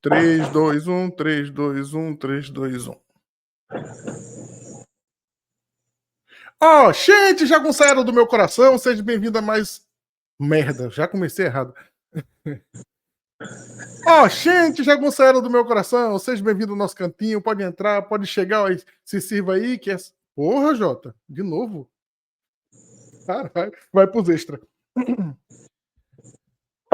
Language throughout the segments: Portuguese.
3, 2, 1, 3, 2, 1, 3, 2, 1. Ó, gente, jagunçaram do meu coração, seja bem-vindo a mais... Merda, já comecei errado. Ó, gente, jagunçaram do meu coração, seja bem-vindo ao nosso cantinho, pode entrar, pode chegar, ó, se sirva aí, que é... Porra, Jota, de novo? Caralho, vai pros extra.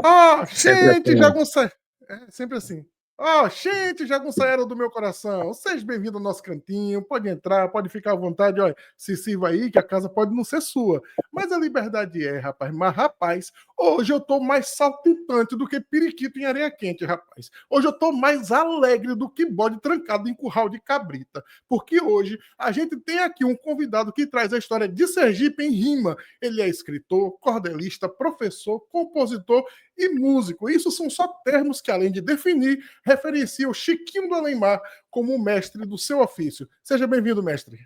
Ó, gente, jagunçaram... É sempre assim. Ó, gente, jagunçaram do meu coração. Seja bem-vindo ao nosso cantinho. Pode entrar, pode ficar à vontade. Olha, se sirva aí, que a casa pode não ser sua. Mas a liberdade é, rapaz. Mas, rapaz, hoje eu tô mais saltitante do que periquito em areia quente, rapaz. Hoje eu tô mais alegre do que bode trancado em curral de cabrita. Porque hoje a gente tem aqui um convidado que traz a história de Sergipe em rima. Ele é escritor, cordelista, professor, compositor e músico. Isso são só termos que, além de definir, referencia o Chiquinho do Alemar como o mestre do seu ofício. Seja bem-vindo, mestre.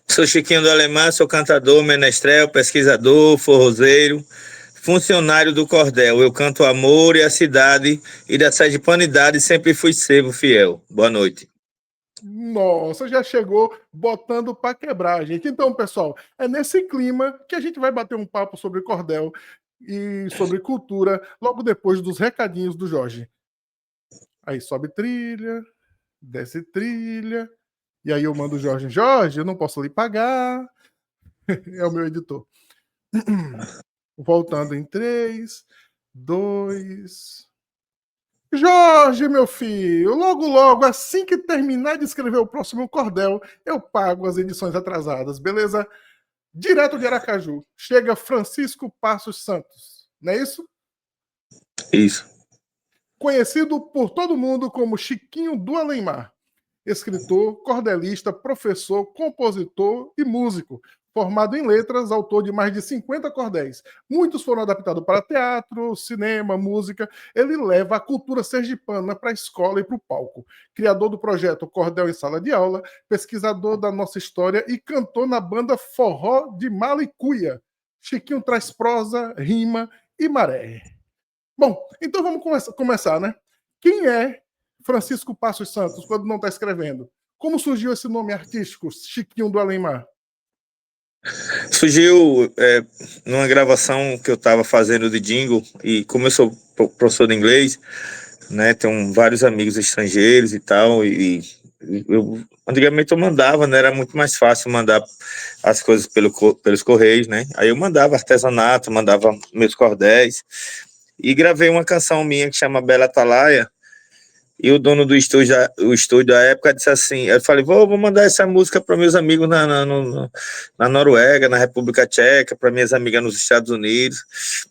Sou Chiquinho do Alemar, sou cantador, menestrel, pesquisador, forrozeiro, funcionário do cordel. Eu canto o amor e a cidade, e da sergipanidade sempre fui servo fiel. Boa noite. Nossa, já chegou botando para quebrar, gente. Então, pessoal, é nesse clima que a gente vai bater um papo sobre cordel e sobre cultura logo depois dos recadinhos do Jorge. Aí sobe trilha, desce trilha, e aí eu mando o Jorge. Jorge, eu não posso lhe pagar. É o meu editor. Voltando em 3, 2... Jorge, meu filho, logo, logo, assim que terminar de escrever o próximo cordel, eu pago as edições atrasadas, beleza? Direto de Aracaju, chega Francisco Passos Santos, não é isso? Isso. Conhecido por todo mundo como Chiquinho do Alemar. Escritor, cordelista, professor, compositor e músico. Formado em letras, autor de mais de 50 cordéis. Muitos foram adaptados para teatro, cinema, música. Ele leva a cultura sergipana para a escola e para o palco. Criador do projeto Cordel em Sala de Aula, pesquisador da nossa história e cantor na banda Forró de Malicuia. Chiquinho traz prosa, rima e maré. Bom, então vamos começar, né? Quem é Francisco Passos Santos quando não está escrevendo? Como surgiu esse nome artístico, Chiquinho do Alemar? Surgiu numa gravação que eu estava fazendo de jingle, e como eu sou professor de inglês, né, tenho vários amigos estrangeiros e tal, antigamente eu mandava, né, era muito mais fácil mandar as coisas pelos correios, né, aí eu mandava artesanato, mandava meus cordéis, e gravei uma canção minha que chama Bela Atalaia. E o dono do estúdio, o estúdio da época, disse assim, eu falei, vou mandar essa música para meus amigos na Noruega, na República Tcheca, para minhas amigas nos Estados Unidos.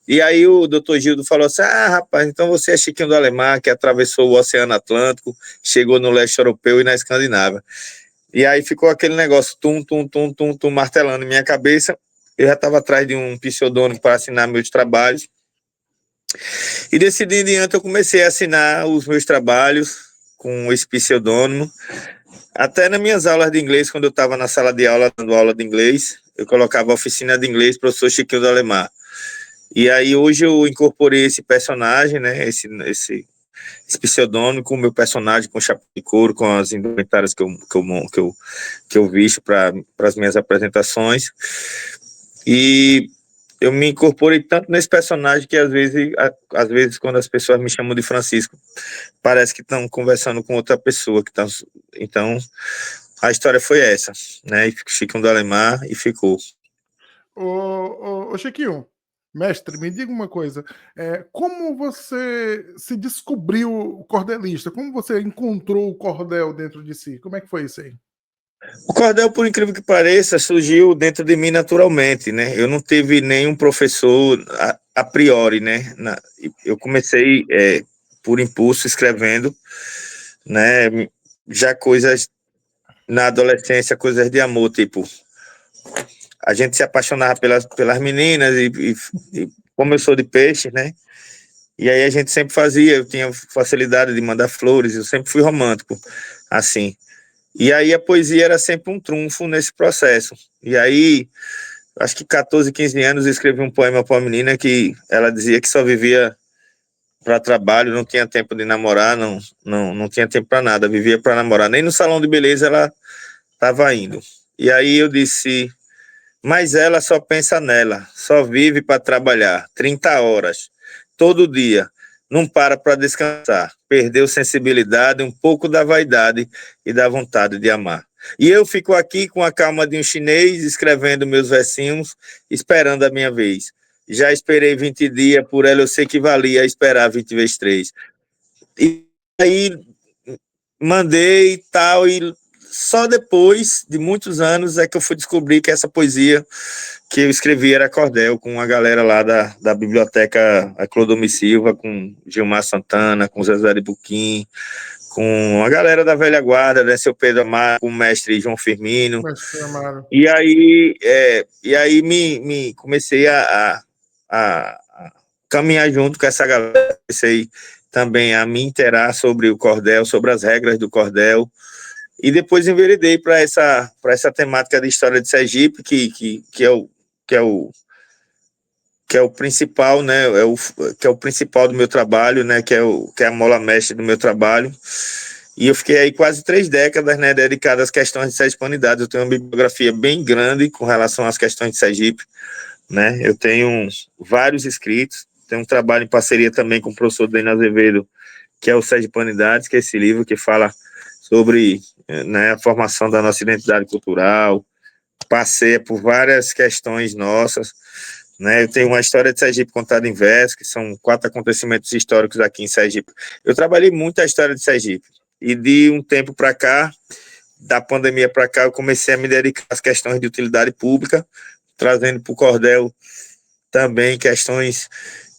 E aí o doutor Gildo falou assim, rapaz, então você é Chiquinho do Alemar, que atravessou o Oceano Atlântico, chegou no leste europeu e na Escandinávia. E aí ficou aquele negócio, tum, martelando em minha cabeça. Eu já estava atrás de um pseudônimo para assinar meus trabalhos. E desse dia em diante eu comecei a assinar os meus trabalhos com esse pseudônimo. Até nas minhas aulas de inglês, quando eu estava na sala de aula, dando aula de inglês, eu colocava oficina de inglês, professor Chiquinho do Alemar. E aí hoje eu incorporei esse personagem, né, esse pseudônimo com o meu personagem, com o chapéu de couro, com as indumentárias que eu visto para as minhas apresentações. E eu me incorporei tanto nesse personagem que às vezes quando as pessoas me chamam de Francisco, parece que estão conversando com outra pessoa. Então, a história foi essa, né? E Chiquinho do Alemar e ficou. Ô Chiquinho, mestre, me diga uma coisa. Como você se descobriu cordelista? Como você encontrou o cordel dentro de si? Como é que foi isso aí? O cordel, por incrível que pareça, surgiu dentro de mim naturalmente, né? Eu não tive nenhum professor a priori, né? Eu comecei por impulso escrevendo, né? Já coisas na adolescência, coisas de amor, tipo, a gente se apaixonava pelas meninas e como eu sou de peixe, né? E aí a gente sempre fazia, eu tinha facilidade de mandar flores, eu sempre fui romântico, assim. E aí a poesia era sempre um trunfo nesse processo. E aí, acho que 14, 15 anos, eu escrevi um poema para uma menina que ela dizia que só vivia para trabalho, não tinha tempo de namorar, não tinha tempo para nada, vivia para namorar. Nem no salão de beleza ela estava indo. E aí eu disse, mas ela só pensa nela, só vive para trabalhar, 30 horas, todo dia, não para descansar, perdeu sensibilidade, um pouco da vaidade e da vontade de amar. E eu fico aqui com a calma de um chinês, escrevendo meus versinhos, esperando a minha vez. Já esperei 20 dias, por ela eu sei que valia esperar 20 vezes 3. E aí mandei e tal, e só depois de muitos anos é que eu fui descobrir que essa poesia que eu escrevi era cordel, com a galera lá da biblioteca a Clodomir Silva, com Gilmar Santana, com Zezé de Buquim, com a galera da velha guarda, né, seu Pedro Amaro, com o mestre João Firmino. E aí me comecei a caminhar junto com essa galera, comecei também a me inteirar sobre o cordel, sobre as regras do cordel, e depois enveredei para essa temática de história de Sergipe, que é o principal, né? Que é o principal do meu trabalho, né? Que é a mola mestre do meu trabalho. E eu fiquei aí quase 3 décadas, né? Dedicado às questões de sergipanidade. Eu tenho uma bibliografia bem grande com relação às questões de Sergipe, né? Eu tenho vários escritos. Tenho um trabalho em parceria também com o professor Daniel Azevedo, que é o Sergipanidades, que é esse livro que fala sobre, né, a formação da nossa identidade cultural, passeia por várias questões nossas, né? Eu tenho uma história de Sergipe contada em verso, que são 4 acontecimentos históricos aqui em Sergipe. Eu trabalhei muito a história de Sergipe, e de um tempo para cá, da pandemia para cá, eu comecei a me dedicar às questões de utilidade pública, trazendo para o cordel também questões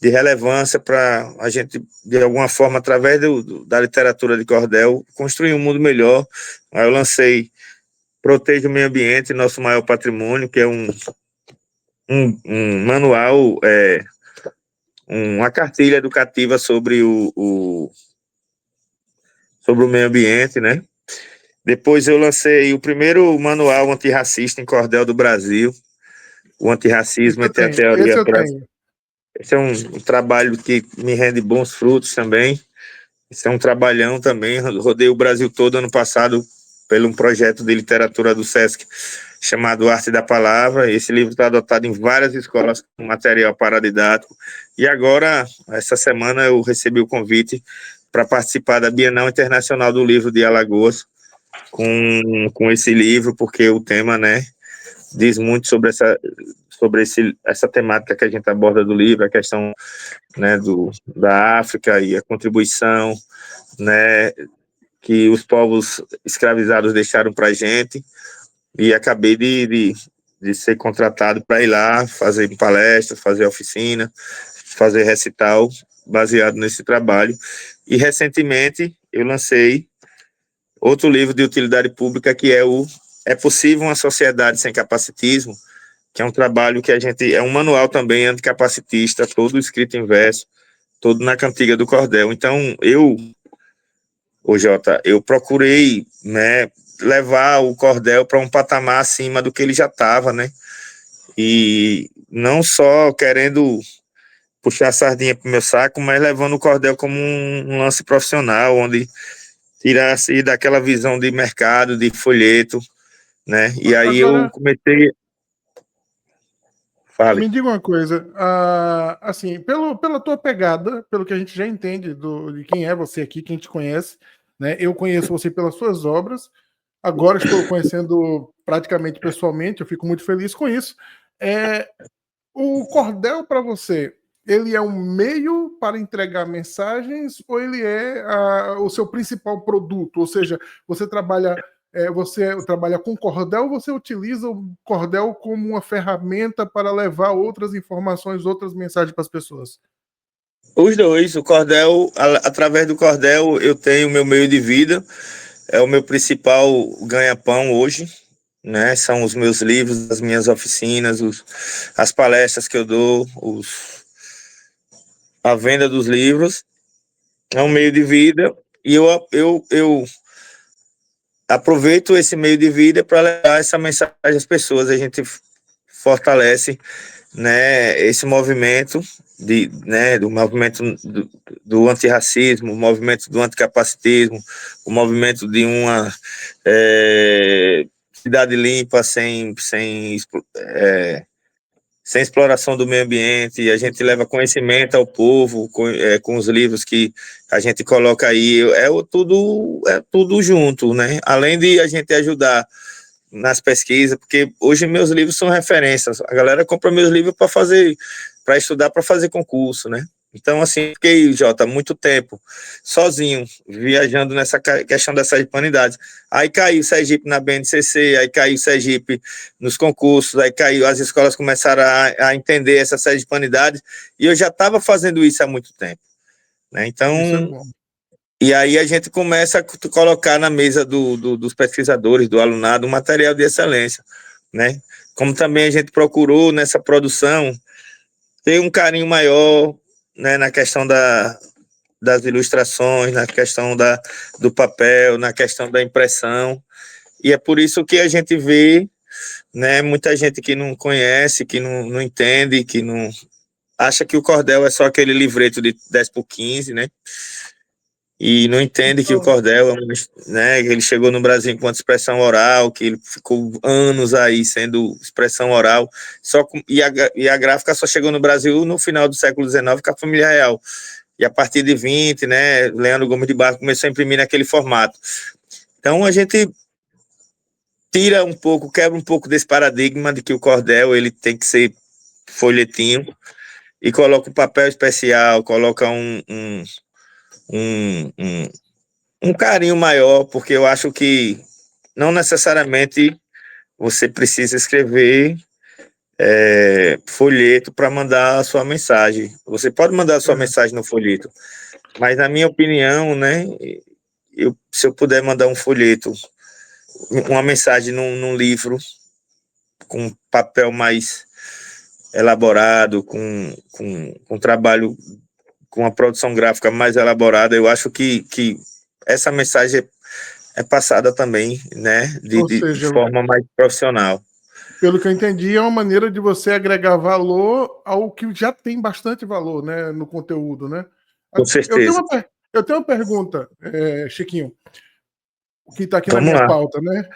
de relevância para a gente, de alguma forma, através da literatura de cordel, construir um mundo melhor. Aí eu lancei Proteja o Meio Ambiente, Nosso Maior Patrimônio, que é um manual, uma cartilha educativa sobre sobre o meio ambiente, né? Depois eu lancei o primeiro manual antirracista em cordel do Brasil, o Antirracismo entre a teoria prática. Esse é um trabalho que me rende bons frutos também. Esse é um trabalhão também. Rodei o Brasil todo ano passado pelo um projeto de literatura do SESC chamado Arte da Palavra. Esse livro está adotado em várias escolas com material paradidático. E agora, essa semana, eu recebi o convite para participar da Bienal Internacional do Livro de Alagoas com esse livro, porque o tema, né, diz muito sobre essa temática que a gente aborda do livro, a questão, né, da África e a contribuição, né, que os povos escravizados deixaram para a gente, e acabei de ser contratado para ir lá fazer palestra, fazer oficina, fazer recital baseado nesse trabalho. E recentemente eu lancei outro livro de utilidade pública, que É Possível uma Sociedade Sem Capacitismo, que é um trabalho que é um manual também anticapacitista, todo escrito em verso, todo na cantiga do cordel. Então, Jota, eu procurei, né, levar o cordel para um patamar acima do que ele já estava, né? E não só querendo puxar a sardinha para o meu saco, mas levando o cordel como um lance profissional, onde tirasse daquela visão de mercado, de folheto, né? E aí eu comecei. Fale. Me diga uma coisa, assim, pela tua pegada, pelo que a gente já entende de quem é você aqui, quem te conhece, né? Eu conheço você pelas suas obras, agora estou conhecendo praticamente pessoalmente, eu fico muito feliz com isso. O cordel para você, ele é um meio para entregar mensagens ou ele é o seu principal produto? Ou seja, você trabalha com cordel ou você utiliza o cordel como uma ferramenta para levar outras informações, outras mensagens para as pessoas? Os dois. O cordel, através do cordel, eu tenho o meu meio de vida, é o meu principal ganha-pão hoje, né? São os meus livros, as minhas oficinas, as palestras que eu dou, a venda dos livros. É um meio de vida, e eu aproveito esse meio de vida para levar essa mensagem às pessoas. A gente fortalece, né, esse movimento né, do movimento do antirracismo, o movimento do anticapacitismo, o movimento de uma cidade limpa, sem exploração do meio ambiente, e a gente leva conhecimento ao povo com os livros que a gente coloca aí, tudo junto, né? Além de a gente ajudar nas pesquisas, porque hoje meus livros são referências, a galera compra meus livros para estudar, para fazer concurso, né? Então, assim, fiquei, Jota, muito tempo sozinho, viajando nessa questão da sergipanidade. Aí caiu o Sergipe na BNCC, aí caiu o Sergipe nos concursos, aí caiu, as escolas começaram a entender essa sergipanidade, e eu já estava fazendo isso há muito tempo, né? Então, isso é bom. E aí a gente começa a colocar na mesa dos pesquisadores, do alunado, um material de excelência, né? Como também a gente procurou nessa produção ter um carinho maior, né, na questão das ilustrações, na questão do papel, na questão da impressão, e é por isso que a gente vê, né, muita gente que não conhece, que não entende, que não acha que o cordel é só aquele livreto de 10 por 15, né? E não entende que o cordel, né, ele chegou no Brasil enquanto expressão oral, que ele ficou anos aí sendo expressão oral, e a gráfica só chegou no Brasil no final do século XIX com a família real. E a partir de 20, né, Leandro Gomes de Barros começou a imprimir naquele formato. Então a gente tira um pouco, quebra um pouco desse paradigma de que o cordel ele tem que ser folhetinho, e coloca um papel especial, coloca um, um um carinho maior, porque eu acho que não necessariamente você precisa escrever folheto para mandar a sua mensagem. Você pode mandar a sua mensagem no folheto, mas na minha opinião, né, se eu puder mandar um folheto, uma mensagem num livro com papel mais elaborado, com trabalho, com uma produção gráfica mais elaborada, eu acho que essa mensagem é passada também, né, Ou de seja, forma mais profissional. pelo que eu entendi, é uma maneira de você agregar valor ao que já tem bastante valor, né, no conteúdo, né? Com Eu tenho certeza. eu tenho uma pergunta, Chiquinho, que está aqui na Vamos minha lá. pauta, né?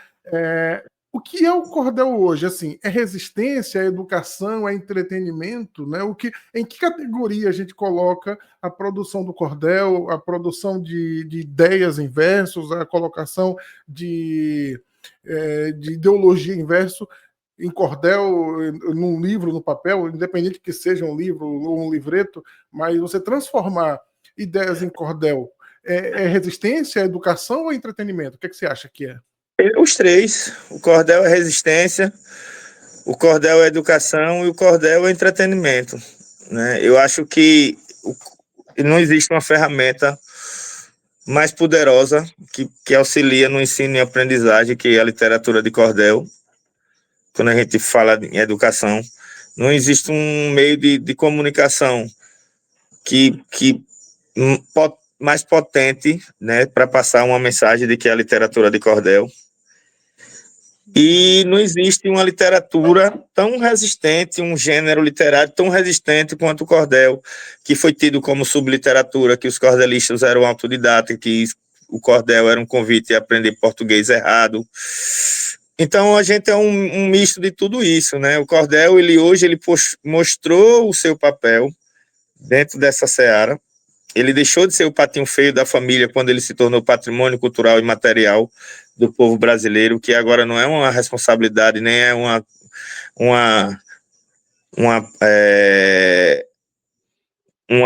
O que é o cordel hoje? Assim, é resistência, é educação, é entretenimento, né? Em que categoria a gente coloca a produção do cordel, a produção de ideias em versos, a colocação de ideologia em verso em cordel, num livro, no papel, independente que seja um livro ou um livreto, mas você transformar ideias em cordel é resistência, é educação ou é entretenimento? O que você acha que é? Os três. O cordel é resistência, o cordel é educação e o cordel é entretenimento, né? Eu acho que não existe uma ferramenta mais poderosa que auxilia no ensino e aprendizagem que a literatura de cordel. Quando a gente fala em educação, não existe um meio de comunicação que mais potente, né, para passar uma mensagem de que a literatura de cordel. E não existe uma literatura tão resistente, um gênero literário tão resistente quanto o cordel, que foi tido como subliteratura, que os cordelistas eram autodidatas, que o cordel era um convite a aprender português errado. Então a gente é um misto de tudo isso, né? O cordel, hoje mostrou o seu papel dentro dessa seara. Ele deixou de ser o patinho feio da família quando ele se tornou patrimônio cultural e material do povo brasileiro, que agora não é uma responsabilidade, nem é uma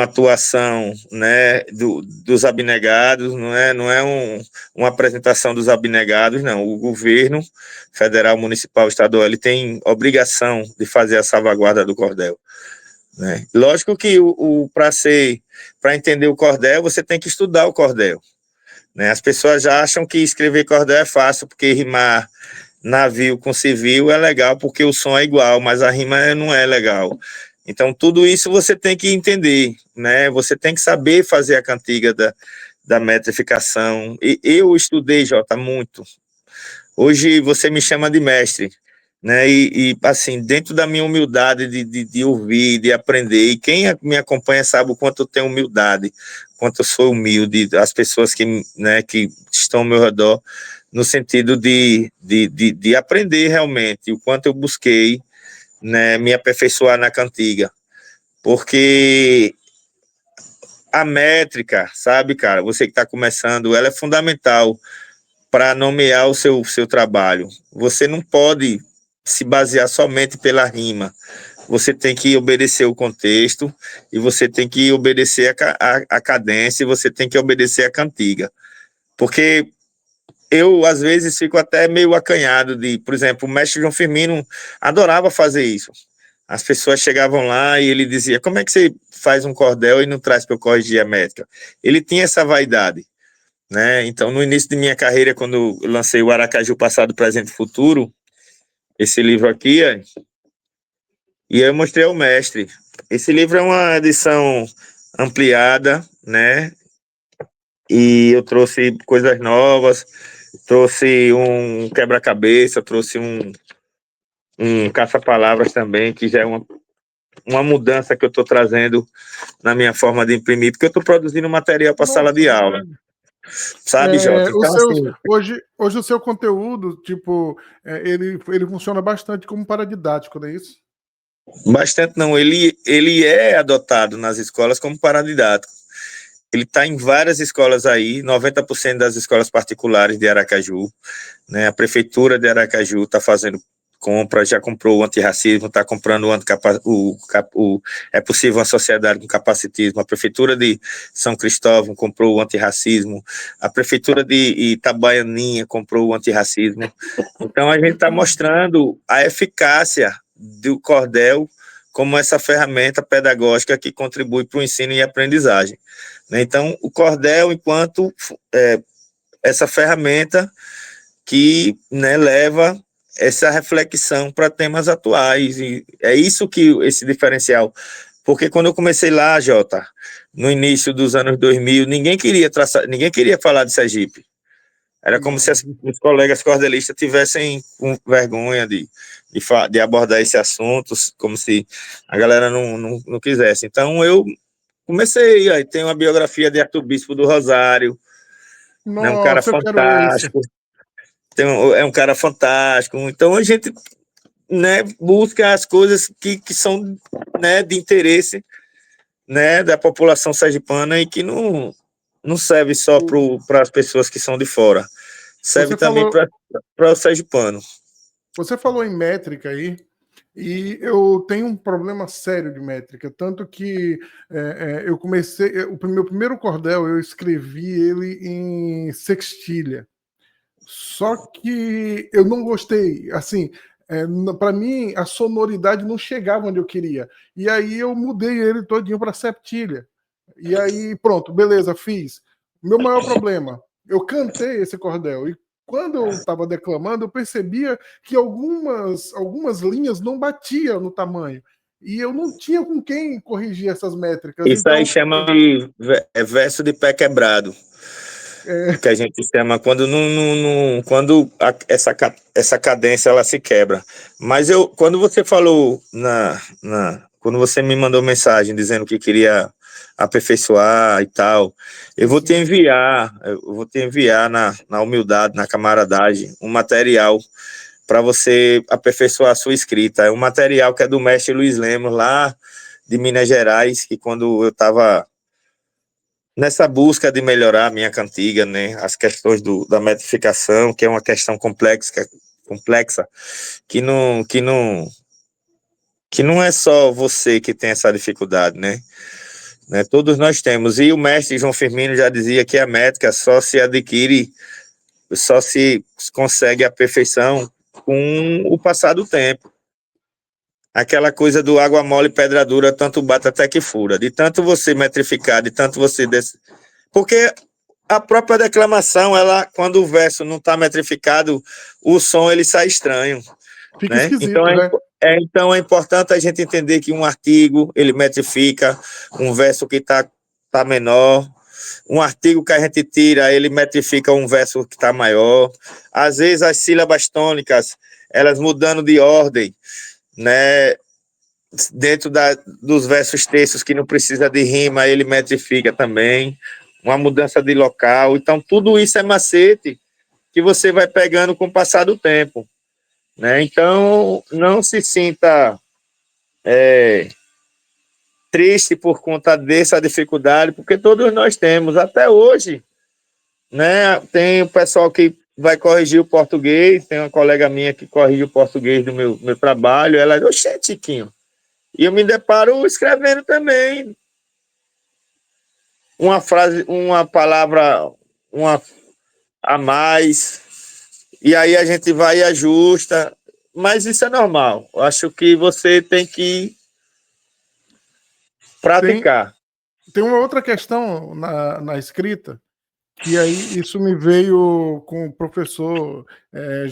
atuação, né, dos abnegados, não é uma apresentação dos abnegados, não. O governo federal, municipal, estadual, ele tem obrigação de fazer a salvaguarda do cordel, né? Lógico que para entender o cordel, você tem que estudar o cordel, né? As pessoas já acham que escrever cordel é fácil, porque rimar navio com civil é legal, porque o som é igual, mas a rima não é legal. Então, tudo isso você tem que entender, né? Você tem que saber fazer a cantiga da metrificação. E eu estudei, Jota, muito. Hoje você me chama de mestre, né? Assim, dentro da minha humildade de ouvir, de aprender, e quem me acompanha sabe o quanto eu tenho humildade, quanto eu sou humilde, as pessoas que estão ao meu redor, no sentido de aprender realmente, o quanto eu busquei, né, me aperfeiçoar na cantiga, porque a métrica, sabe, cara, você que está começando, ela é fundamental para nomear o seu trabalho. Você não pode se basear somente pela rima. Você tem que obedecer o contexto e você tem que obedecer a cadência e você tem que obedecer a cantiga. Porque eu, às vezes, fico até meio acanhado por exemplo, o mestre João Firmino adorava fazer isso. As pessoas chegavam lá e ele dizia, como é que você faz um cordel e não traz para eu corrigir a métrica? Ele tinha essa vaidade, né? Então, no início de minha carreira, quando eu lancei o Aracaju Passado, Presente e Futuro, esse livro aqui, e eu mostrei ao mestre. Esse livro é uma edição ampliada, né? E eu trouxe coisas novas, trouxe um quebra-cabeça, trouxe um caça-palavras também, que já é uma mudança que eu estou trazendo na minha forma de imprimir, porque eu estou produzindo material para sala de aula. Sabe, Jota? Então, assim, hoje o seu conteúdo, tipo, ele funciona bastante como paradidático, não é isso? Bastante não, ele é adotado nas escolas como paradidático. Ele está em várias escolas aí, 90% das escolas particulares de Aracaju, né? A prefeitura de Aracaju está fazendo compra, já comprou o antirracismo, está comprando É Possível uma Sociedade com Capacitismo, a prefeitura de São Cristóvão comprou o antirracismo, a prefeitura de Itabaianinha comprou o antirracismo. Então a gente está mostrando a eficácia do cordel como essa ferramenta pedagógica que contribui para o ensino e aprendizagem. Então, o cordel, enquanto essa ferramenta que, né, leva essa reflexão para temas atuais, e é isso que esse diferencial, porque quando eu comecei lá, Jota, no início dos anos 2000, ninguém queria falar de Sergipe. Era como se os colegas cordelistas tivessem com vergonha de abordar esse assunto, como se a galera não quisesse. Então, eu comecei, aí tem uma biografia de Arthur Bispo do Rosário, né, um cara fantástico, é um cara fantástico. Então, a gente, né, busca as coisas que são, né, de interesse, né, da população sergipana e que não serve só para as pessoas que são de fora. Serve também para o sergipano. Você falou em métrica aí, e eu tenho um problema sério de métrica, tanto que eu comecei, o meu primeiro cordel, eu escrevi ele em sextilha. Só que eu não gostei, assim, para mim a sonoridade não chegava onde eu queria. E aí eu mudei ele todinho para septilha. E aí, pronto, beleza, fiz. Meu maior problema, eu cantei esse cordel e quando eu estava declamando, eu percebia que algumas linhas não batiam no tamanho. E eu não tinha com quem corrigir essas métricas. Isso então, aí chama de verso de pé quebrado. Que a gente chama quando quando essa cadência ela se quebra. Mas quando você falou quando você me mandou mensagem dizendo que queria aperfeiçoar e tal, eu vou te enviar na humildade, na camaradagem, um material para você aperfeiçoar a sua escrita. É um material que é do mestre Luiz Lemos, lá de Minas Gerais, que quando eu estava nessa busca de melhorar a minha cantiga, né, as questões da metrificação, que é uma questão complexa que não é só você que tem essa dificuldade, né? Todos nós temos. E o mestre João Firmino já dizia que a métrica só se consegue a perfeição com o passar do tempo. Aquela coisa do água mole, pedra dura, tanto bate até que fura. De tanto você metrificar, de tanto você... Porque a própria declamação, quando o verso não está metrificado, o som ele sai estranho. Fica né? esquisito, Então, né? Então é importante a gente entender que um artigo, ele metrifica, um verso que tá menor, um artigo que a gente tira, ele metrifica um verso que está maior. Às vezes as sílabas tônicas, elas mudando de ordem, né? Dentro dos versos textos que não precisa de rima, ele metrifica também, uma mudança de local. Então, tudo isso é macete que você vai pegando com o passar do tempo, né? Então, não se sinta triste por conta dessa dificuldade, porque todos nós temos, até hoje, né? Tem o pessoal que vai corrigir o português, tem uma colega minha que corrige o português do meu trabalho, ela diz, oxe, Tiquinho, e eu me deparo escrevendo também uma frase, uma palavra uma a mais, e aí a gente vai e ajusta, mas isso é normal. Eu acho que você tem que Tem, praticar. tem uma outra questão na escrita, que aí isso me veio com o professor, a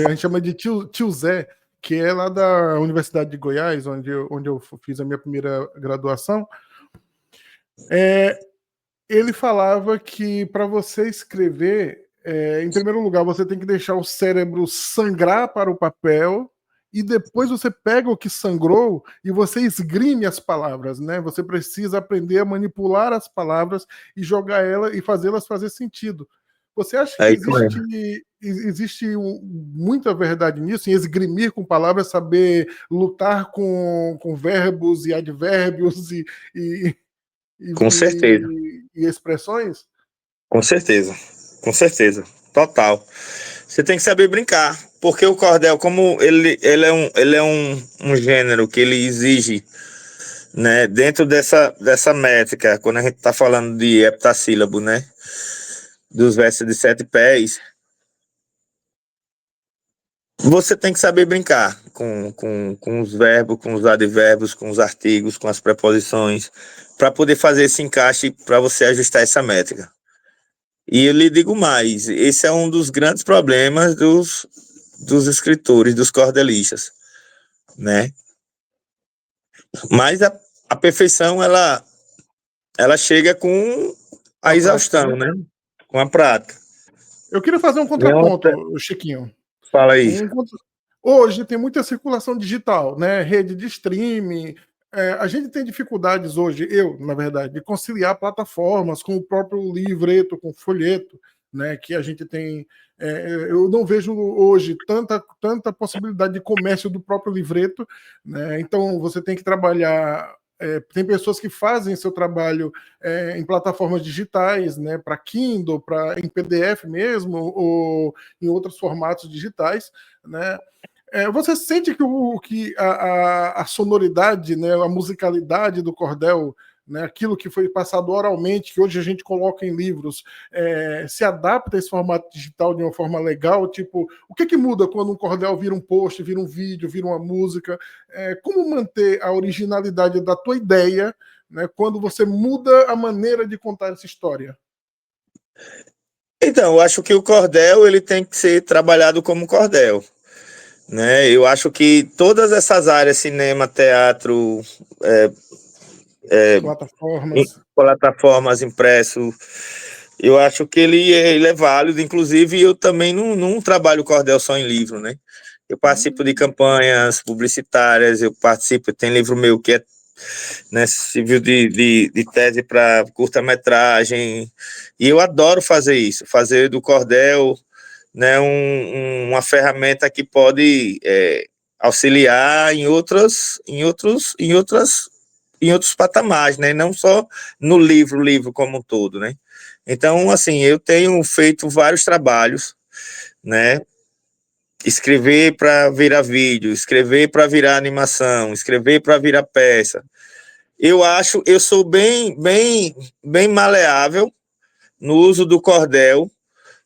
gente chama de tio Zé, que é lá da Universidade de Goiás, onde eu fiz a minha primeira graduação. Ele falava que para você escrever, em primeiro lugar, você tem que deixar o cérebro sangrar para o papel e depois você pega o que sangrou e você esgrime as palavras, né? Você precisa aprender a manipular as palavras e jogar ela e fazê-las fazer sentido. Você acha É que isso mesmo. existe muita verdade nisso, em esgrimir com palavras, saber lutar com verbos e advérbios e, Com certeza, e expressões? com certeza, com certeza, total. Você tem que saber brincar, porque o cordel, como ele é um gênero que ele exige, né, dentro dessa métrica, quando a gente está falando de heptassílabo, né, dos versos de 7 pés, você tem que saber brincar com os verbos, com os advérbios, com os artigos, com as preposições, para poder fazer esse encaixe, para você ajustar essa métrica. E eu lhe digo mais, esse é um dos grandes problemas dos escritores, dos cordelistas, né? Mas a perfeição, ela chega com Com a a prática, exaustão, né? né? Com a prática. Eu queria fazer um E contraponto, Chiquinho. fala aí. Hoje tem muita circulação digital, né? Rede de streaming. A gente tem dificuldades hoje, eu, na verdade, de conciliar plataformas com o próprio livreto, com o folheto, né? Que a gente tem. Eu não vejo hoje tanta possibilidade de comércio do próprio livreto, né? Então você tem que trabalhar. Tem pessoas que fazem seu trabalho em plataformas digitais, né, para Kindle, em PDF mesmo, ou em outros formatos digitais, né? Você sente que a sonoridade, né, a musicalidade do cordel, né, aquilo que foi passado oralmente, que hoje a gente coloca em livros, se adapta a esse formato digital de uma forma legal? Tipo, o que muda quando um cordel vira um post, vira um vídeo, vira uma música? Como manter a originalidade da tua ideia, né, quando você muda a maneira de contar essa história? Então, eu acho que o cordel ele tem que ser trabalhado como cordel, né? Eu acho que todas essas áreas, cinema, teatro, Plataformas. plataformas, impresso, eu acho que ele é válido. Inclusive, eu também não trabalho cordel só em livro, né? Eu participo de campanhas publicitárias, eu participo, tem livro meu que é, né, civil de tese para curta-metragem, e eu adoro fazer isso, fazer do cordel, né, uma ferramenta que pode auxiliar em outros patamares, né, não só no livro como um todo, né. Então, assim, eu tenho feito vários trabalhos, né, escrever para virar vídeo, escrever para virar animação, escrever para virar peça. Eu sou bem maleável no uso do cordel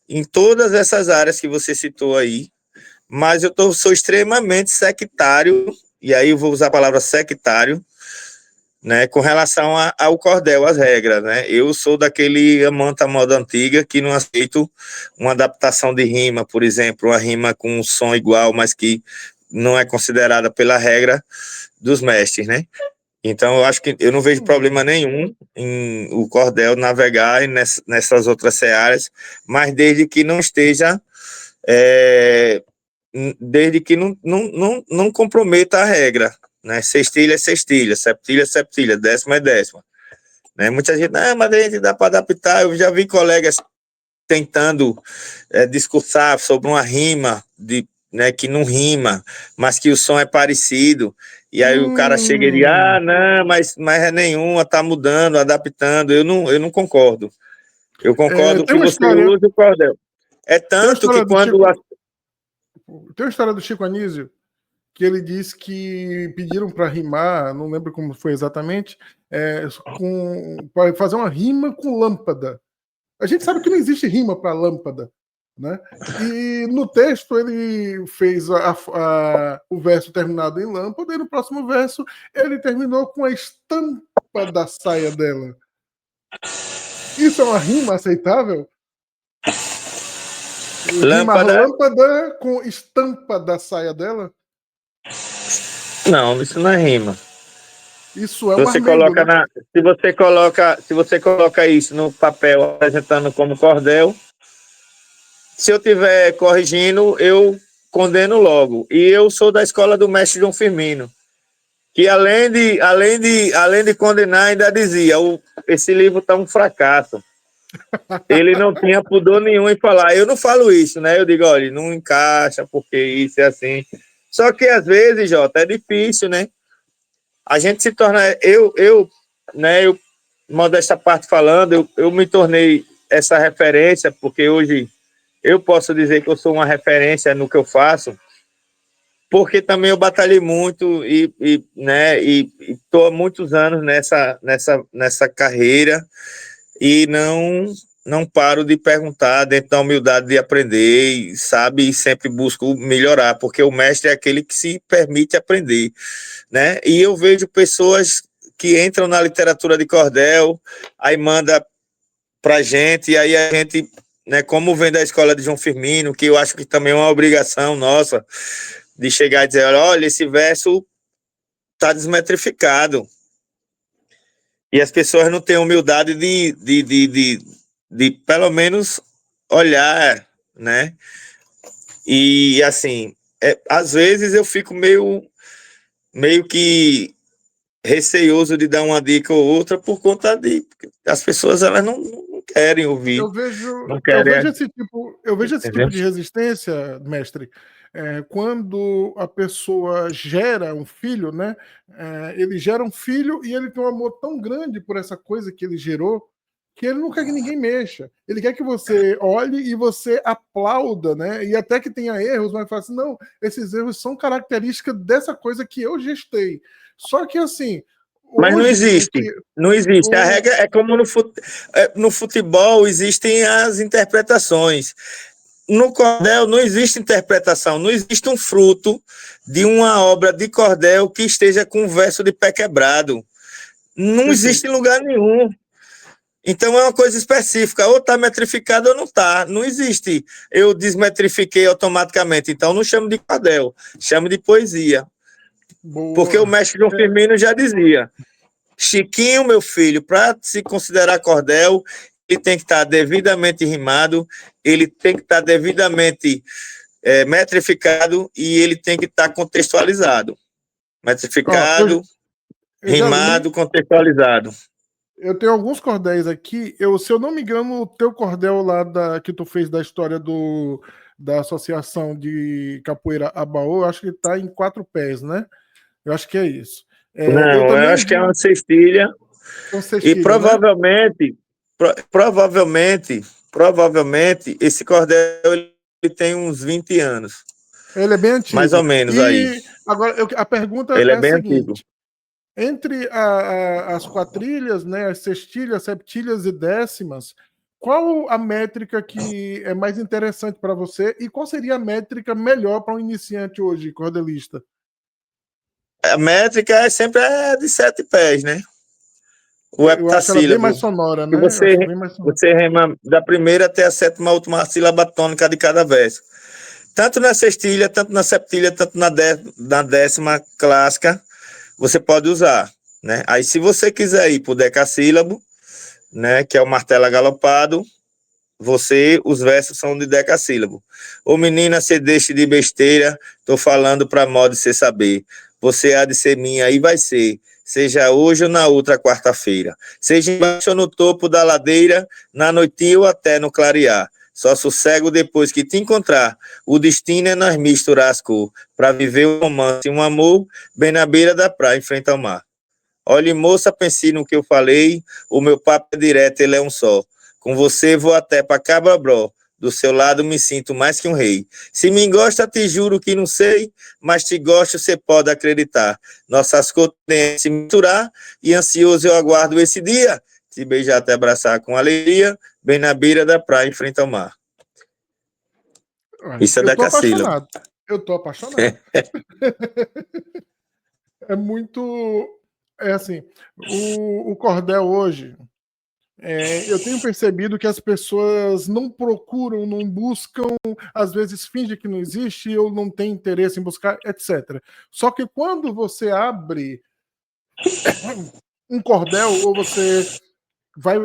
em todas essas áreas que você citou aí, mas sou extremamente sectário, e aí eu vou usar a palavra sectário, né, com relação ao cordel, às regras, né? Eu sou daquele amante à moda antiga que não aceito uma adaptação de rima, por exemplo, uma rima com um som igual, mas que não é considerada pela regra dos mestres, né? Então, eu acho que eu não vejo problema nenhum em o cordel navegar nessas outras searas, mas desde que não esteja desde que não comprometa a regra, né? Sextilha é sextilha, septilha é septilha, décima é décima. Né? Muita gente, mas a gente dá para adaptar. Eu já vi colegas tentando discursar sobre uma rima né, que não rima, mas que o som é parecido. E aí o cara chega e diz, não, mas é nenhuma, tá mudando, adaptando. Eu não concordo. Eu concordo que você usa o cordel. É tanto que quando... Tem uma história do Chico Anísio, que ele disse que pediram para rimar, não lembro como foi exatamente, para fazer uma rima com lâmpada. A gente sabe que não existe rima para lâmpada, né? E no texto ele fez o verso terminado em lâmpada, e no próximo verso ele terminou com a estampa da saia dela. Isso é uma rima aceitável? Lâmpada com estampa da saia dela? Não, isso não é rima. Isso é um armênio, coloca, né? Se você coloca isso no papel apresentando como cordel, se eu estiver corrigindo, eu condeno logo. E eu sou da escola do mestre João Firmino, que além de condenar, ainda dizia, esse livro está um fracasso. Ele não tinha pudor nenhum em falar. Eu não falo isso, né? Eu digo, olha, não encaixa, porque isso é assim. Só que às vezes, Jota, é difícil, né? A gente se torna... né, modesta parte falando, eu me tornei essa referência, porque hoje eu posso dizer que eu sou uma referência no que eu faço, porque também eu batalhei muito e estou há muitos anos nessa carreira e não paro de perguntar, dentro da humildade de aprender, e, sabe, e sempre busco melhorar, porque o mestre é aquele que se permite aprender, né? E eu vejo pessoas que entram na literatura de cordel, aí manda pra gente, e aí a gente, né, como vem da escola de João Firmino, que eu acho que também é uma obrigação nossa, de chegar e dizer, olha, esse verso tá desmetrificado. E as pessoas não têm humildade de pelo menos olhar, né? E assim, às vezes eu fico meio que receioso de dar uma dica ou outra por conta de as pessoas elas não querem ouvir. Eu vejo esse tipo de resistência, mestre, quando a pessoa gera um filho, né? Ele gera um filho e ele tem um amor tão grande por essa coisa que ele gerou que ele não quer que ninguém mexa. Ele quer que você olhe e você aplauda, né? E até que tenha erros, mas fala assim, não, esses erros são características dessa coisa que eu gestei. Só que assim, mas não existe. Não existe. A regra é como no futebol existem as interpretações. No cordel não existe interpretação, não existe um fruto de uma obra de cordel que esteja com verso de pé quebrado. Não existe em lugar nenhum. Então é uma coisa específica, ou está metrificado ou não está. Não existe. Eu desmetrifiquei automaticamente. Então não chamo de cordel, chamo de poesia. Boa. Porque o mestre João Firmino já dizia, Chiquinho, meu filho, para se considerar cordel, ele tem que estar devidamente rimado, ele tem que estar devidamente metrificado e ele tem que estar contextualizado. Metrificado, rimado, contextualizado. Eu tenho alguns cordéis aqui. Se eu não me engano, o teu cordel lá que tu fez da história da Associação de Capoeira Abaú, acho que tá em 4 pés, né? Eu acho que é isso. Eu acho que é uma cestilha. E provavelmente, né? provavelmente, esse cordel ele tem uns 20 anos. Ele é bem antigo. Mais ou menos aí. Agora, a pergunta ele é a bem seguinte. Antigo. Entre as quatrilhas, né, as sextilhas, septilhas e décimas, qual a métrica que é mais interessante para você e qual seria a métrica melhor para um iniciante hoje, cordelista? A métrica é sempre de 7 pés, né? O heptassílabo. Eu acho ela bem mais sonora, né? Você rima da primeira até a 7ª última sílaba tônica de cada verso. Tanto na sextilha, tanto na septilha, tanto na décima clássica, você pode usar, né? Aí, se você quiser ir para o decassílabo, né, que é o martelo agalopado, você, os versos são de decassílabo. Ô menina, cê deixe de besteira, tô falando pra modo de cê saber. Você há de ser minha e vai ser, seja hoje ou na outra quarta-feira. Seja embaixo ou no topo da ladeira, na noite ou até no clarear. Só sossego depois que te encontrar. O destino é nós misturar as cores, pra viver um romance e um amor, bem na beira da praia, em frente ao mar. Olhe, moça, pense no que eu falei, o meu papo é direto, ele é um só. Com você vou até pra Cababró, do seu lado me sinto mais que um rei. Se me gosta, te juro que não sei, mas te gosto, você pode acreditar. Nossas cores têm se misturar e ansioso eu aguardo esse dia. Te beijar até abraçar com alegria, bem na beira da praia, em frente ao mar. Isso é Eu tô decassílabo. apaixonado. Eu tô apaixonado. É muito. É assim, o cordel hoje, eu tenho percebido que as pessoas não procuram, não buscam, às vezes fingem que não existe ou não tem interesse em buscar, etc. Só que quando você abre um cordel ou você vai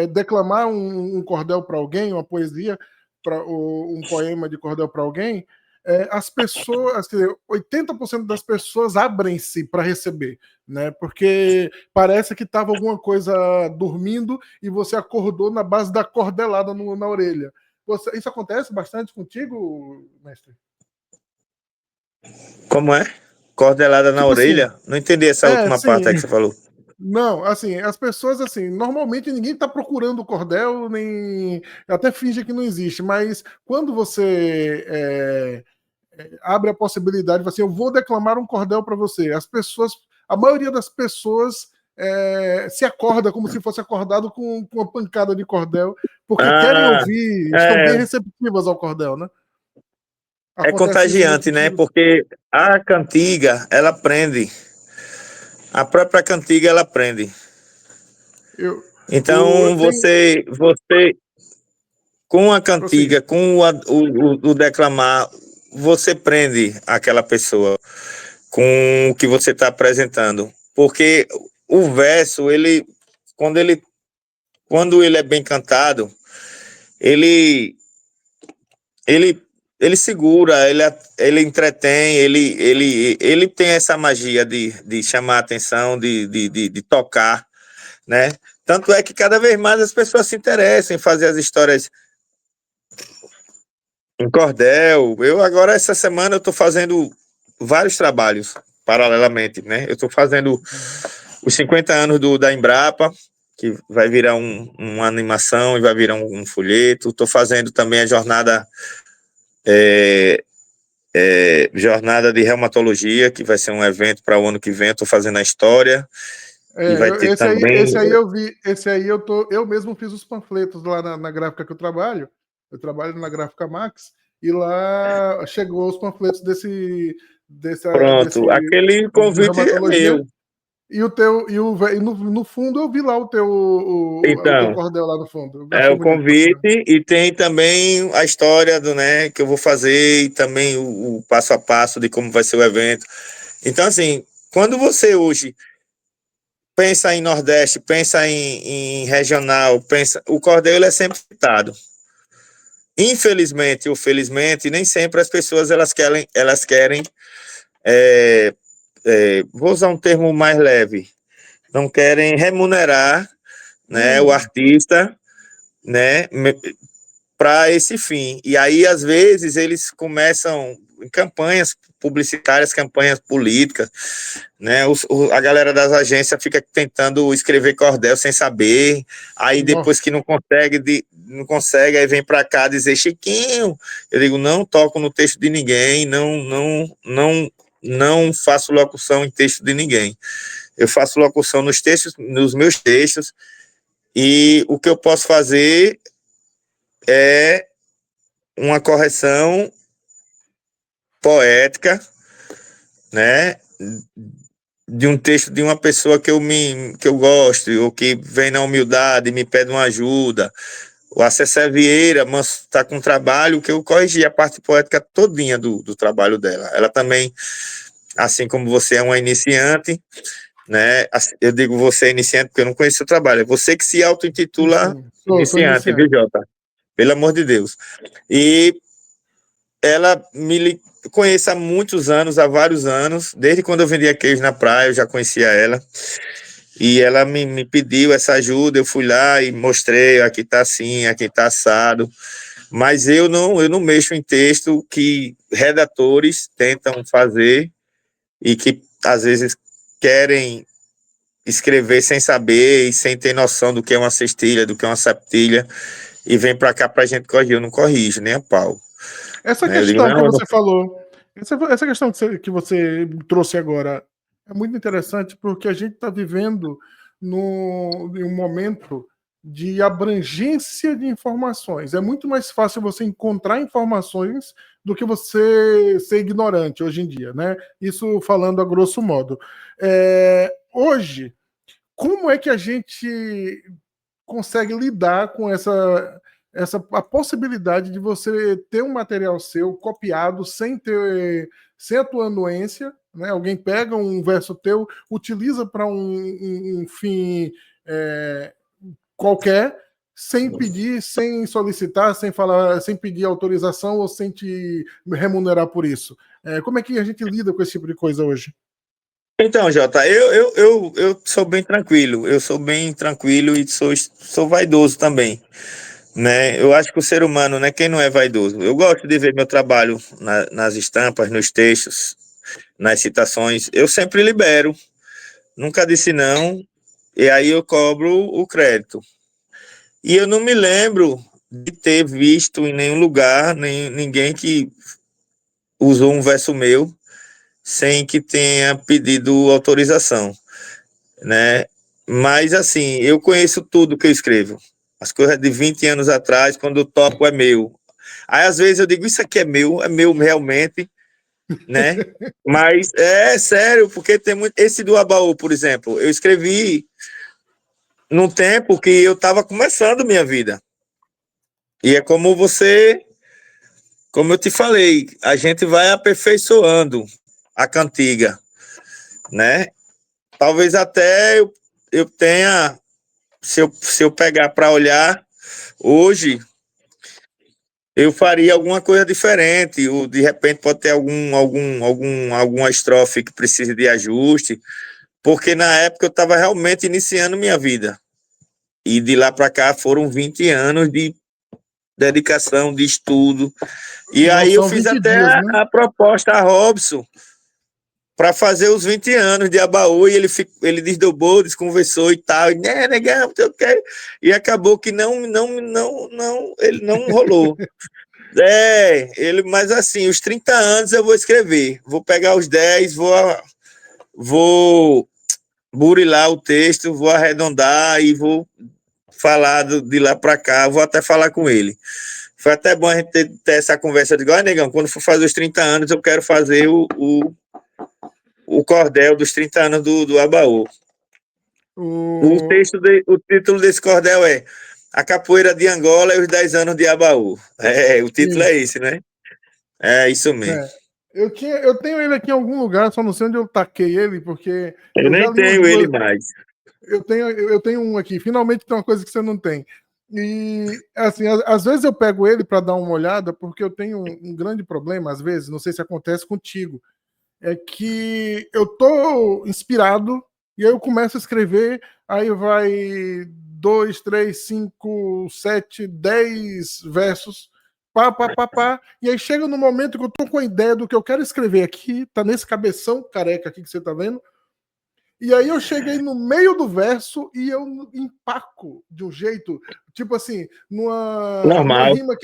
declamar um cordel para alguém, uma poesia, um poema de cordel para alguém, as pessoas, 80% das pessoas abrem-se para receber, né? Porque parece que estava alguma coisa dormindo e você acordou na base da cordelada na orelha. Isso acontece bastante contigo, mestre? Como é? Cordelada na Tipo assim, orelha? Não entendi essa última sim. parte aí que você falou. Não, assim, as pessoas, assim, normalmente ninguém está procurando o cordel, nem até finge que não existe, mas quando você abre a possibilidade, assim, eu vou declamar um cordel para você, as pessoas, a maioria das pessoas se acorda como se fosse acordado com uma pancada de cordel, porque querem Ah, ouvir, estão bem é, receptivas ao cordel, né? é Acontece isso muito contagiante, né? contigo? Porque a cantiga, ela prende. A própria cantiga, ela prende. Eu, Então, tem, você com a prossiga. cantiga, com o declamar, você prende aquela pessoa com o que você está apresentando. Porque o verso, quando ele, quando ele é bem cantado, ele, ele, ele segura, ele entretém, ele tem essa magia de chamar a atenção, de tocar, né? Tanto é que cada vez mais as pessoas se interessam em fazer as histórias em cordel. Eu agora, essa semana, eu estou fazendo vários trabalhos paralelamente, né? Eu estou fazendo os 50 anos da Embrapa, que vai virar uma animação e vai virar um folheto. Estou fazendo também a é, jornada de reumatologia, que vai ser um evento para o ano que vem. Estou fazendo a história e vai ter também. Esse aí eu vi, esse aí eu mesmo fiz os panfletos lá na gráfica que eu trabalho na Gráfica Max, e lá chegou os panfletos desse Pronto, aquele de convite é reumatologia, meu. e o teu, e no fundo eu vi lá o teu Então, cordel lá no fundo, eu é achei o bonito pra convite caramba. e tem também a história do, né, que eu vou fazer e também o passo a passo de como vai ser o evento. Então, assim, quando você hoje pensa em Nordeste, pensa em regional, pensa, o cordel ele é sempre citado. Infelizmente ou felizmente, nem sempre as pessoas elas querem vou usar um termo mais leve, não querem remunerar, né, o Hum, artista, né, para esse fim. E aí, às vezes, eles começam em campanhas publicitárias, campanhas políticas, né? A galera das agências fica tentando escrever cordel sem saber, aí depois que nossa, não consegue, aí vem para cá dizer Chiquinho. Eu digo, não toco no texto de ninguém, não faço locução em texto de ninguém. Eu faço locução nos meus textos, e o que eu posso fazer é uma correção poética, né, de um texto de uma pessoa que eu gosto, ou que vem na humildade, me pede uma ajuda. O Acessé Vieira está com um trabalho que eu corrigi a parte poética todinha do trabalho dela. Ela também, assim como você é uma iniciante, né? Eu digo você é iniciante porque eu não conheço o trabalho. É você que se sim, auto-intitula sim. Sou iniciante, viu, iniciante. Jota? pelo amor de Deus. E ela conheço há muitos anos, há vários anos, desde quando eu vendia queijo na praia, eu já conhecia ela. E ela me pediu essa ajuda, eu fui lá e mostrei, aqui tá assim, aqui tá assado. Mas eu não mexo em texto que redatores tentam fazer e que às vezes querem escrever sem saber e sem ter noção do que é uma cestilha, do que é uma septilha, e vem para cá para a gente corrigir. Eu não corrijo, nem a pau. Essa Né? Eu digo, questão que não, eu não... você falou, essa questão que você trouxe agora é muito interessante porque a gente está vivendo em um momento de abrangência de informações. É muito mais fácil você encontrar informações do que você ser ignorante hoje em dia, né? Isso falando a grosso modo. Hoje, como é que a gente consegue lidar com a possibilidade de você ter um material seu copiado sem a tua anuência, né? Alguém pega um verso teu, utiliza para um fim é, qualquer, sem pedir, sem solicitar, sem falar, sem pedir autorização ou sem te remunerar por isso. Como é que a gente lida com esse tipo de coisa hoje? Então, Jota, eu sou bem tranquilo. Eu sou bem tranquilo e sou vaidoso também. Né? Eu acho que o ser humano, né? Quem não é vaidoso? Eu gosto de ver meu trabalho nas estampas, nos textos, nas citações. Eu sempre libero, nunca disse não, e aí eu cobro o crédito. E eu não me lembro de ter visto em nenhum lugar ninguém que usou um verso meu sem que tenha pedido autorização, né? Mas assim, eu conheço tudo que eu escrevo. As coisas de 20 anos atrás, quando o topo é meu. Aí às vezes eu digo, isso aqui é meu realmente, né? Mas é sério, porque tem muito. Esse do Abaú, por exemplo, eu escrevi num tempo que eu estava começando minha vida. E é como eu te falei, a gente vai aperfeiçoando a cantiga, né? Talvez até eu tenha, se eu pegar para olhar hoje, eu faria alguma coisa diferente, ou de repente pode ter alguma estrofe que precise de ajuste, porque na época eu estava realmente iniciando minha vida. E de lá para cá foram 20 anos de dedicação, de estudo. E Não aí eu são fiz 20 até dias, né? a proposta a Robson para fazer os 20 anos de Abaú, e ele desdobrou, desconversou e tal, e né, negão, não sei o quê. E acabou que ele não rolou. Mas assim, os 30 anos eu vou escrever. Vou pegar os 10, vou burilar o texto, vou arredondar e vou falar de lá para cá, vou até falar com ele. Foi até bom a gente ter essa conversa de igual, negão, quando for fazer os 30 anos, eu quero fazer o cordel dos 30 anos do Abaú. O título desse cordel é A Capoeira de Angola e os 10 anos de Abaú. O título é Isso. esse, né? É isso mesmo. Eu tenho ele aqui em algum lugar, só não sei onde eu taquei ele, porque Eu eu já nem li umas tenho ele duas. mais. Eu tenho um aqui, finalmente tem uma coisa que você não tem. E, assim, às vezes eu pego ele para dar uma olhada, porque eu tenho um grande problema, às vezes, não sei se acontece contigo, é que eu tô inspirado e aí eu começo a escrever, aí vai 2, 3, 5, 7, 10 versos, pá, pá, pá, pá, e aí chega no momento que eu tô com a ideia do que eu quero escrever aqui, tá nesse cabeção careca aqui que você tá vendo, e aí eu cheguei no meio do verso e eu empaco de um jeito, tipo assim, numa Normal. rima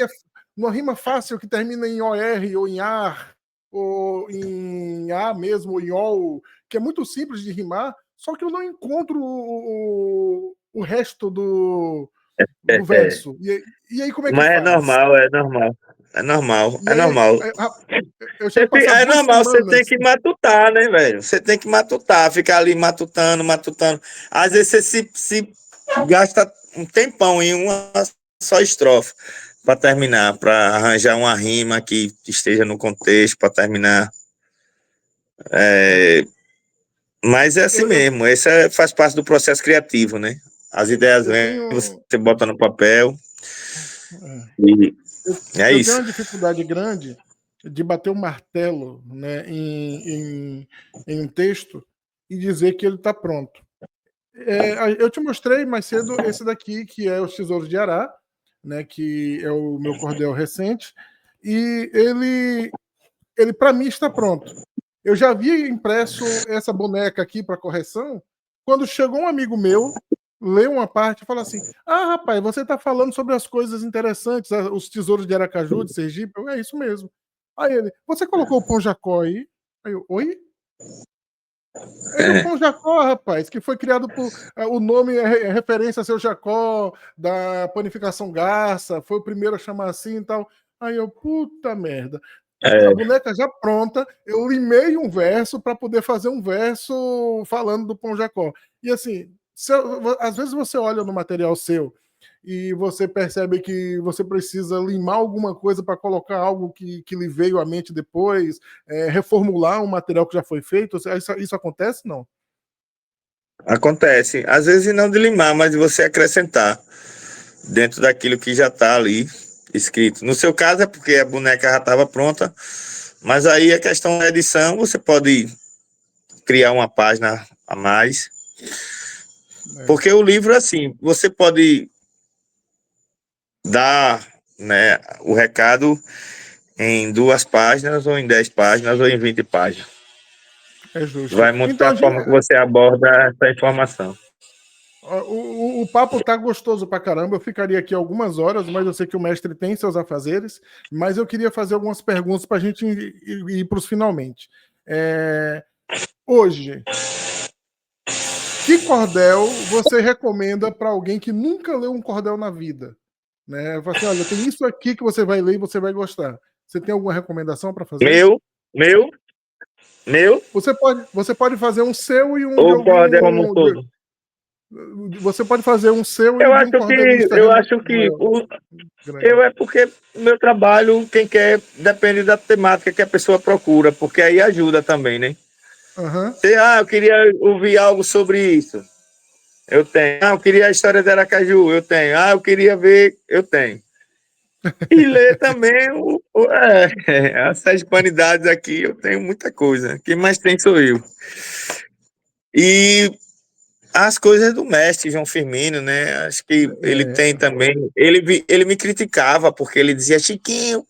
numa rima fácil que termina em OR ou em AR, ou em A mesmo, ou em OL, que é muito simples de rimar, só que eu não encontro o resto do É. verso. E aí como é que Mas é faz? normal, é normal. É normal, E é aí normal. eu chego a passar É duas normal, você tem semanas. que matutar, né, velho? Você tem que matutar, ficar ali matutando, matutando. Às vezes você se gasta um tempão em uma só estrofe para terminar, para arranjar uma rima que esteja no contexto, para terminar. É, mas é assim Eu, eu, mesmo, faz parte do processo criativo, né? As ideias eu vêm, tenho você bota no papel. E é Eu tenho isso. uma dificuldade grande de bater o martelo, né, em um texto e dizer que ele está pronto. Eu te mostrei mais cedo esse daqui, que é Os Tesouros de Ará, né, que é o meu cordel recente, e ele para mim está pronto. Eu já havia impresso essa boneca aqui para correção, quando chegou um amigo meu, leu uma parte e falou assim: Ah, rapaz, você está falando sobre as coisas interessantes, os tesouros de Aracaju, de Sergipe. É isso mesmo. Aí ele: Você colocou o Pão Jacó aí? Aí eu: Oi? Ele, o Pão Jacó, rapaz, que foi criado por. O nome é referência a seu Jacó, da panificação Garça, foi o primeiro a chamar assim e tal. Aí eu: Puta merda. A boneca já pronta, eu limei um verso para poder fazer um verso falando do Pão Jacó. E assim, às vezes você olha no material seu e você percebe que você precisa limar alguma coisa para colocar algo que lhe veio à mente depois, reformular um material que já foi feito. Isso acontece? Não? Acontece. Às vezes não de limar, mas de você acrescentar dentro daquilo que já está ali escrito. No seu caso é porque a boneca já estava pronta, mas aí a questão da edição, você pode criar uma página a mais. Porque o livro, assim, você pode dar, né, o recado em 2 páginas, ou em 10 páginas, ou em 20 páginas. É justo. Vai muito Então, da forma que você aborda essa informação. o papo tá gostoso pra caramba. Eu ficaria aqui algumas horas, mas eu sei que o mestre tem seus afazeres. Mas eu queria fazer algumas perguntas para a gente ir para os finalmente. Hoje, que cordel você recomenda para alguém que nunca leu um cordel na vida? Né? Fala assim, olha, tem isso aqui que você vai ler e você vai gostar. Você tem alguma recomendação para fazer? Meu, Você pode fazer um seu e um de ou cordel como um algum. todo? Você pode fazer um seu e Eu um de um acho que, cordelista eu acho que maior, grande. eu é porque o meu trabalho, quem quer, depende da temática que a pessoa procura, porque aí ajuda também, né? Aham. Eu queria ouvir algo sobre isso. Eu tenho. Eu queria a história de Aracaju. Eu tenho. Eu queria ver. Eu tenho. E ler também as 7 humanidades aqui. Eu tenho muita coisa. Quem mais tem sou eu. E as coisas do mestre João Firmino, né? Acho que ele tem também. Ele me criticava porque ele dizia: Chiquinho,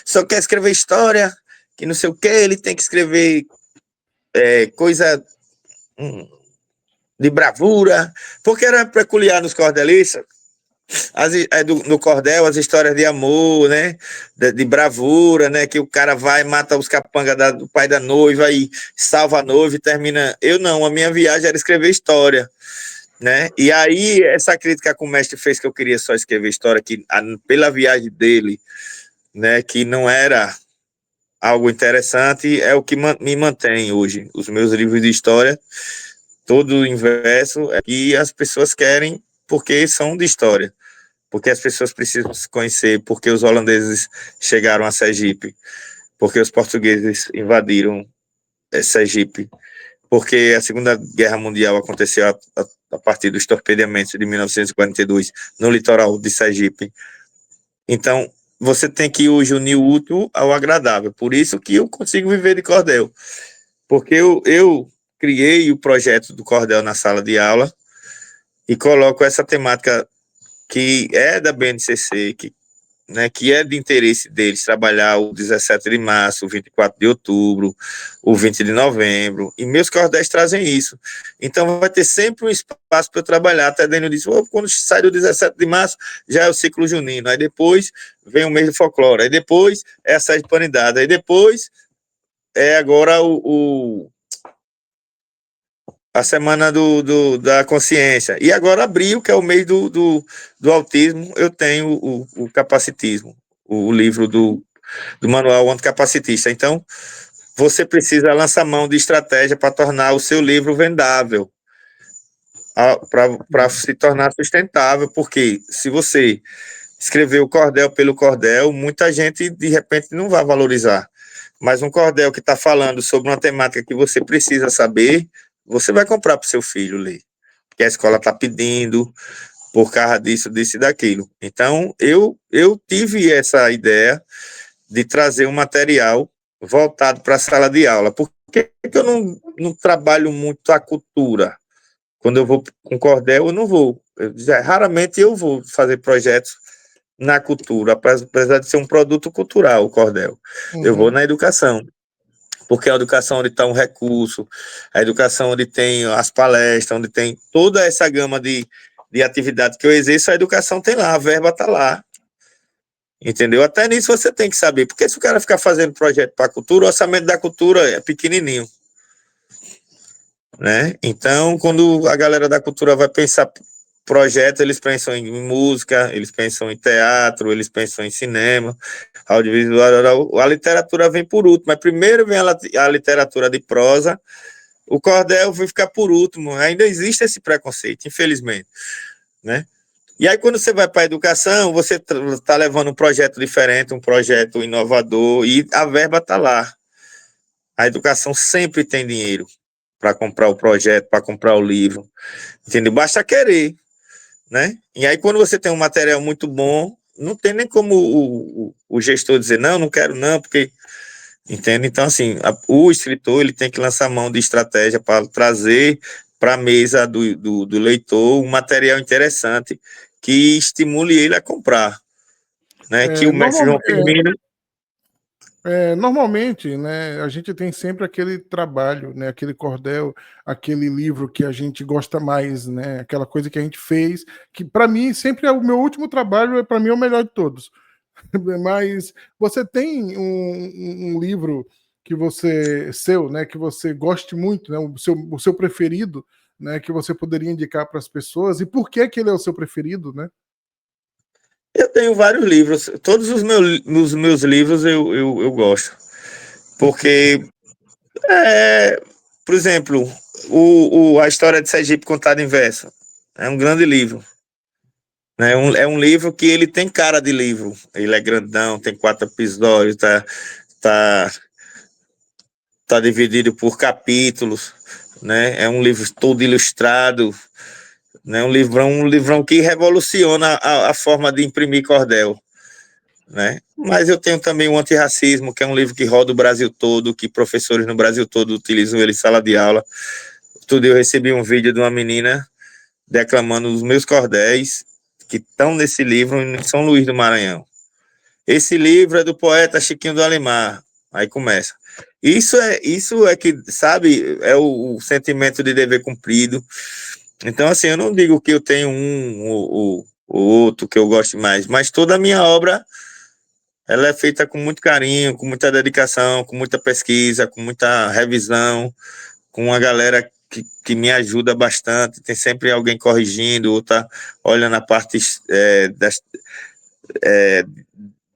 só quer escrever história, que não sei o que. Ele tem que escrever coisa de bravura, porque era peculiar nos cordelistas. No cordel, as histórias de amor, né? De bravura, né? Que o cara vai, mata os capangas do pai da noiva e salva a noiva e termina. Eu não, a minha viagem era escrever história, né? E aí, essa crítica que o mestre fez, que eu queria só escrever história, que pela viagem dele, né? Que não era algo interessante, é o que me mantém hoje. Os meus livros de história, todo o inverso, é que as pessoas querem porque são de história. Porque as pessoas precisam se conhecer, porque os holandeses chegaram a Sergipe, porque os portugueses invadiram Sergipe, porque a Segunda Guerra Mundial aconteceu a partir dos torpedeamentos de 1942 no litoral de Sergipe. Então, você tem que hoje unir o útil ao agradável. Por isso que eu consigo viver de cordel. Porque eu criei o projeto do cordel na sala de aula e coloco essa temática que é da BNCC, que é de interesse deles trabalhar o 17 de março, o 24 de outubro, o 20 de novembro, e meus cordéis trazem isso. Então vai ter sempre um espaço para eu trabalhar. Até Daniel disse, quando sai do 17 de março, já é o ciclo junino, aí depois vem o mês do folclore, aí depois é a sede de panidade, aí depois é agora a semana da consciência. E agora abril, que é o mês do autismo, eu tenho o capacitismo, o livro do manual anticapacitista. Então, você precisa lançar mão de estratégia para tornar o seu livro vendável, para se tornar sustentável, porque se você escrever o cordel pelo cordel, muita gente, de repente, não vai valorizar. Mas um cordel que está falando sobre uma temática que você precisa saber, você vai comprar para o seu filho ler. Porque a escola está pedindo. por causa disso, disso e daquilo. Então, eu tive essa ideia de trazer um material voltado para a sala de aula. Por que eu não trabalho muito a cultura? Quando eu vou com cordel, eu não vou. Raramente eu vou fazer projetos na cultura, apesar de ser um produto cultural, o cordel. Eu vou na educação, porque a educação onde está um recurso, a educação onde tem as palestras, onde tem toda essa gama de atividade que eu exerço, a educação tem lá, a verba está lá. Entendeu? Até nisso você tem que saber, porque se o cara ficar fazendo projeto para a cultura, o orçamento da cultura é pequenininho, né? Então, quando a galera da cultura vai pensar projeto, eles pensam em música, eles pensam em teatro, eles pensam em cinema, audiovisual, a literatura vem por último, mas primeiro vem a literatura de prosa, o cordel vai ficar por último, ainda existe esse preconceito, infelizmente, né? E aí, quando você vai para a educação, você está levando um projeto diferente, um projeto inovador, e a verba está lá. A educação sempre tem dinheiro para comprar o projeto, para comprar o livro, entendeu? Basta querer, né? E aí, quando você tem um material muito bom, não tem nem como o gestor dizer, não, não quero não, porque... Entende? Então, assim, o escritor ele tem que lançar mão de estratégia para trazer para a mesa do leitor um material interessante que estimule ele a comprar, né? Que o mestre João Firmino... Normalmente, né, a gente tem sempre aquele trabalho, né, aquele cordel, aquele livro que a gente gosta mais, né, aquela coisa que a gente fez, que para mim sempre é o meu último trabalho, para mim é o melhor de todos. Mas você tem um livro que você seu, né, que você goste muito, né, o seu preferido, né, que você poderia indicar para as pessoas e por que ele é o seu preferido, né? Eu tenho vários livros, todos os meus livros eu gosto, porque, por exemplo, a história de Sergipe contada em verso é um grande livro. É um livro que ele tem cara de livro. Ele é grandão, tem 4 episódios, tá, tá dividido por capítulos, né? É um livro todo ilustrado, né? Um livrão que revoluciona a forma de imprimir cordel, né? Mas eu tenho também o Antirracismo, que é um livro que roda o Brasil todo, que professores no Brasil todo utilizam ele em sala de aula. Tudo eu recebi um vídeo de uma menina declamando os meus cordéis que estão nesse livro em São Luís do Maranhão. Esse livro é do poeta Chiquinho do Alemar. Aí começa. Isso é que, sabe, é o sentimento de dever cumprido. Então, assim, eu não digo que eu tenho um ou outro que eu goste mais, mas toda a minha obra ela é feita com muito carinho, com muita dedicação, com muita pesquisa, com muita revisão, com uma galera que me ajuda bastante. Tem sempre alguém corrigindo, ou tá olhando a parte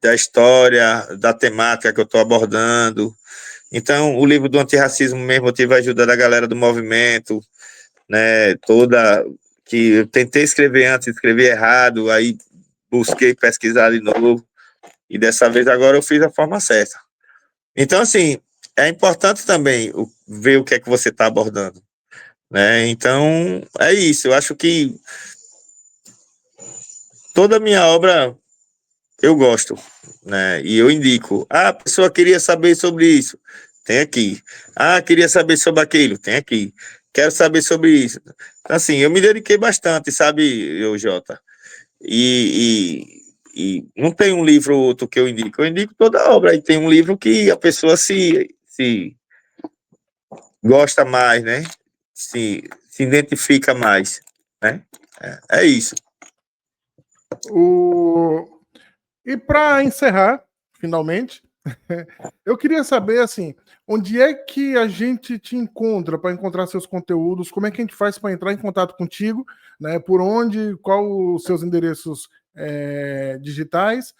da história, da temática que eu estou abordando. Então, o livro do antirracismo mesmo, eu tive a ajuda da galera do movimento, né, toda, que eu tentei escrever antes, escrevi errado, aí busquei pesquisar de novo, e dessa vez agora eu fiz a forma certa. Então, assim, é importante também ver o que é que você está abordando, né? Então, é isso, eu acho que toda a minha obra eu gosto, né? E eu indico. Ah, a pessoa queria saber sobre isso, tem aqui. Ah, queria saber sobre aquilo, tem aqui. Quero saber sobre isso. Então, assim, eu me dediquei bastante, sabe, eu, Jota? E não tem um livro ou outro que eu indico toda a obra. E tem um livro que a pessoa se gosta mais, né? Se identifica mais, né? É isso. E para encerrar, finalmente, eu queria saber assim, onde é que a gente te encontra para encontrar seus conteúdos? Como é que a gente faz para entrar em contato contigo? Né? Por onde? Qual os seus endereços digitais?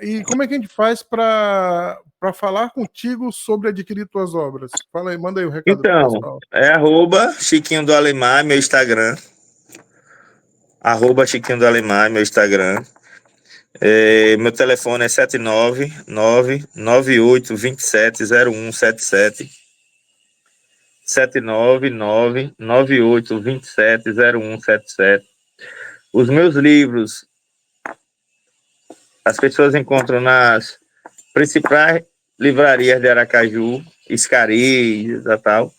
E como é que a gente faz para falar contigo sobre adquirir tuas obras? Fala aí, manda aí o recado pro Então, pessoal. é Chiquinho do Alemar, meu Instagram. Chiquinho do Alemar, meu Instagram. Meu telefone é 799-9827-0177. 799-9827-0177. Os meus livros, as pessoas encontram nas principais livrarias de Aracaju, Iscariz e tal,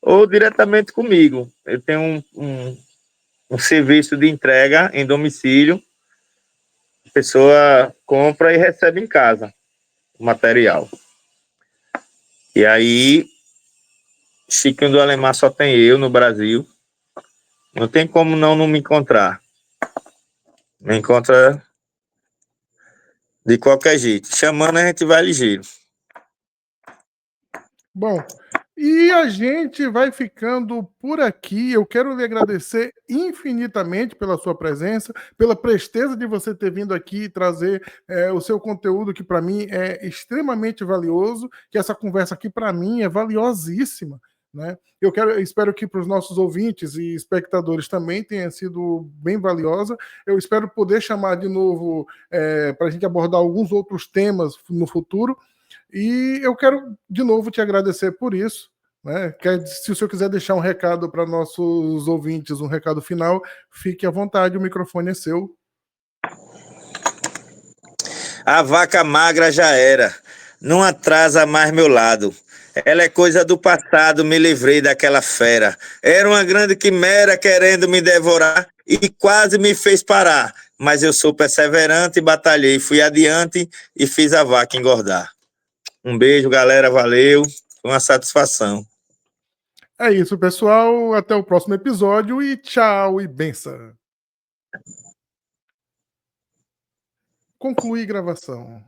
ou diretamente comigo. Eu tenho um serviço de entrega em domicílio, a pessoa compra e recebe em casa o material. E aí, Chiquinho do Alemar só tem eu no Brasil. Não tem como não me encontrar. Me encontra de qualquer jeito. Chamando, a gente vai ligeiro. Bom, e a gente vai ficando por aqui. Eu quero lhe agradecer infinitamente pela sua presença, pela presteza de você ter vindo aqui e trazer o seu conteúdo, que para mim é extremamente valioso, que essa conversa aqui para mim é valiosíssima. Né? Espero que para os nossos ouvintes e espectadores também tenha sido bem valiosa. Eu espero poder chamar de novo para a gente abordar alguns outros temas no futuro. E eu quero de novo te agradecer por isso. Né? Se o senhor quiser deixar um recado para nossos ouvintes, um recado final, fique à vontade, o microfone é seu. A vaca magra já era. Não atrasa mais meu lado. Ela é coisa do passado, me livrei daquela fera. Era uma grande quimera querendo me devorar e quase me fez parar. Mas eu sou perseverante, batalhei, fui adiante e fiz a vaca engordar. Um beijo, galera, valeu. Foi uma satisfação. É isso, pessoal. Até o próximo episódio e tchau e benção. Concluí gravação.